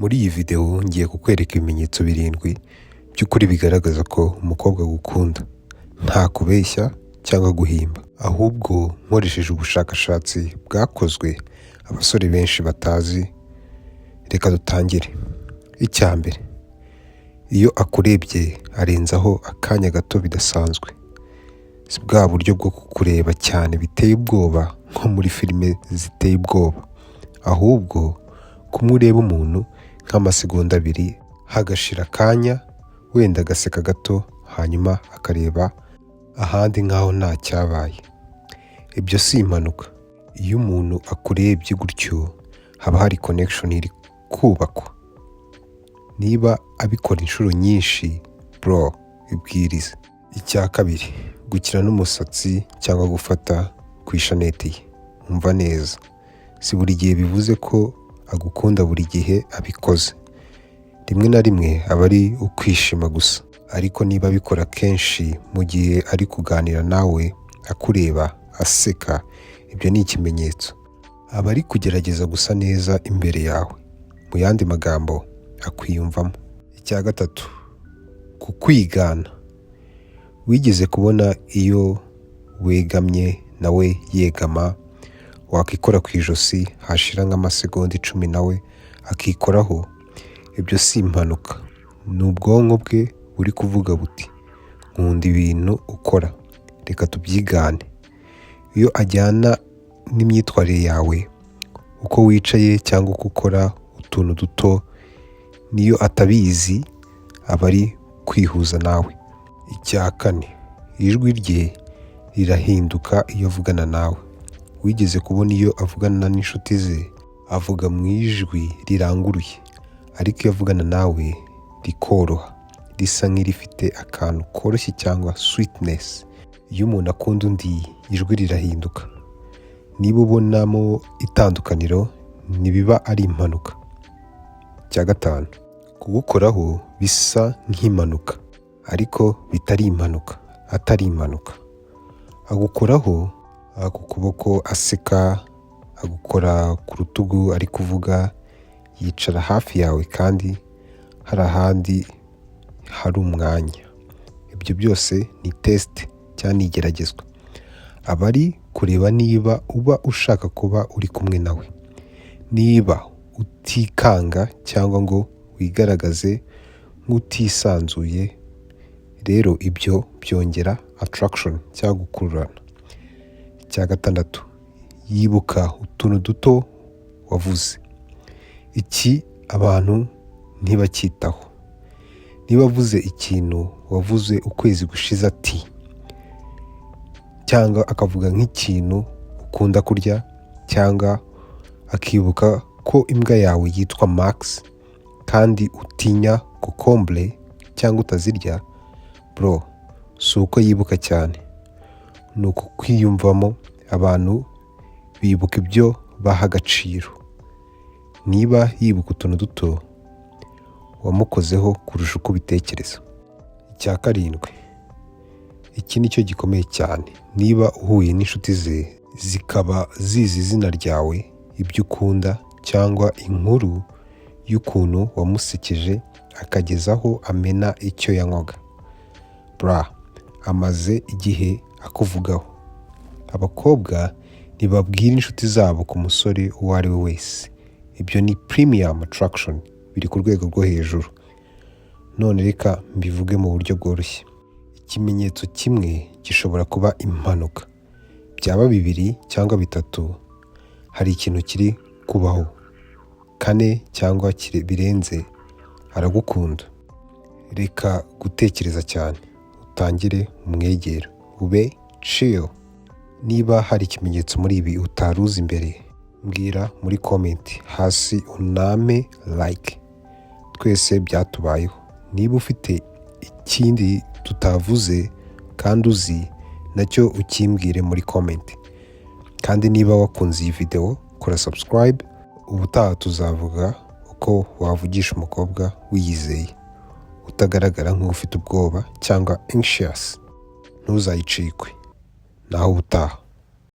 Muri iyi video ngiye kukwereka ibimenyetso 7 by'ukuri bigaragaza ko umukobwa agukunda, nta kubeshya cyangwa guhimba, ahubwo nkoresheje ubushakashatsi bwakozwe abasore benshi batazi. Reka dutangire. Icya mbere, iyo akurebye arenzaho akanya gato bidasanzwe, si bwa buryo bwo kukureba cyane biteye ubwoba nko muri filime ziteye ubwoba, ahubwo kumureba umuntu nk'amasegonda 2 hagashira akanya, wenda agaseka gato, hanyuma akareba ahandi nk'aho nta cyabaye. Ibyo si impanuka. Iyo umuntu akurebye gutyo haba hari connection iri kubakwa. Niba abikora inshuro nyinshi, bro, ibwirize. Icya kabiri, gukina n'umusatsi cyangwa gufata ku ishaneti ye. Umva neza, si buri gihe bivuze ko agukunda buri gihe abikoze. Rimwe na rimwe aba ari ukwishima gusa, ariko niba abikora kenshi mu gihe ari kuganira nawe, akureba, aseka, ibyo ni ikimenyetso. Aba ari kugerageza gusa neza imbere yawe. Mu yandi magambo, akwiyumvamo. Icya gatatu, kukwigana. Wigeze kubona iyo wegamye nawe yegama, wakikora ku ijosi, hashira nk'amasegonda 10 nawe akikoraho? Ibyo si impanuka. Ni ubwonko bwe buri kuvuga buti, nkunda ibintu ukora, reka tubyigane. Iyo ajyana n'imyitwarire yawe, uko wicaye cyangwa uko ukora utuntu duto, niyo atabizi aba ari kwihuza nawe. Icya kane, ijwi rye rirahinduka iyo avugana nawe. Wigeze kubona iyo avugana n'inshuti ze, avuga mu ijwi riranguruye, ariko iyo avugana nawe rikoroha, risa nk'irifite akantu koroshye cyangwa sweetness. Iyo umuntu akunda undi, ijwi rirahinduka. Niba ubonamo itandukaniro, ntibiba ari impanuka. Icya gatanu, kugukoraho bisa nk'impanuka, ariko bitari impanuka, atari impanuka. Agukoraho ku kuboko aseka, agukora ku rutugu ari kuvuga, yicara hafi yawe kandi hari ahandi hari umwanya. Ibyo byose ni test cyangwa ni igeragezwa. Aba ari kureba niba uba ushaka kuba uri kumwe nawe, niba utikanga cyangwa ngo wigaragaze nk'utisanzuye. Rero ibyo byongera attraction cyangwa gukururana. Icya gatandatu, yibuka utuntu duto wavuze. Iki abantu ntibacyitaho. Niba avuze ikintu wavuze ukwezi gushize ati, cyangwa akavuga nk'ikintu ukunda kurya, cyangwa akibuka ko imbwa yawe yitwa Max kandi utinya kokombure cyangwa utazirya, bro, si uko yibuka cyane, ni ukukwiyumvamo. Abantu bibuka ibyo baha agaciro. Niba yibuka utuntu duto wamukozeho kurusha uko ubitekereza. Icya karindwi, iki ni cyo gikomeye cyane. Niba uhuye n'inshuti ze zikaba zizi izina ryawe, ibyo ukunda, cyangwa inkuru y'ukuntu wamusekeje akagezaho amena icyo yanywaga, bra, amaze igihe akuvugaho. Abakobwa ntibabwira inshuti zabo ku musore uwo ari we wese. Ibyo ni premium attraction, biri ku rwego rwo hejuru. None reka mbivuge mu buryo bworoshye. Ikimenyetso kimwe gishobora kuba impanuka, byaba 2 cyangwa 3, hari ikintu kiri kubaho. 4 cyangwa birenze, aragukunda. Reka gutekereza cyane, utangire umwegera, ube chill. Niba hari ikimenyetso muri ibi utaruzi imbere, mbwira muri comment hasi, uname like. Twese byatubayeho. Niba ufite ikindi tutavuze kandi uzi, nacyo ukimbwire muri comment. Kandi niba wakunze iyi video, kora subscribe. Ubutaha tuzavuga uko wavugisha umukobwa wiyizeye, utagaragara nk'ufite ubwoba cyangwa anxious. Ntuzayicikwe. Naho ubutaha.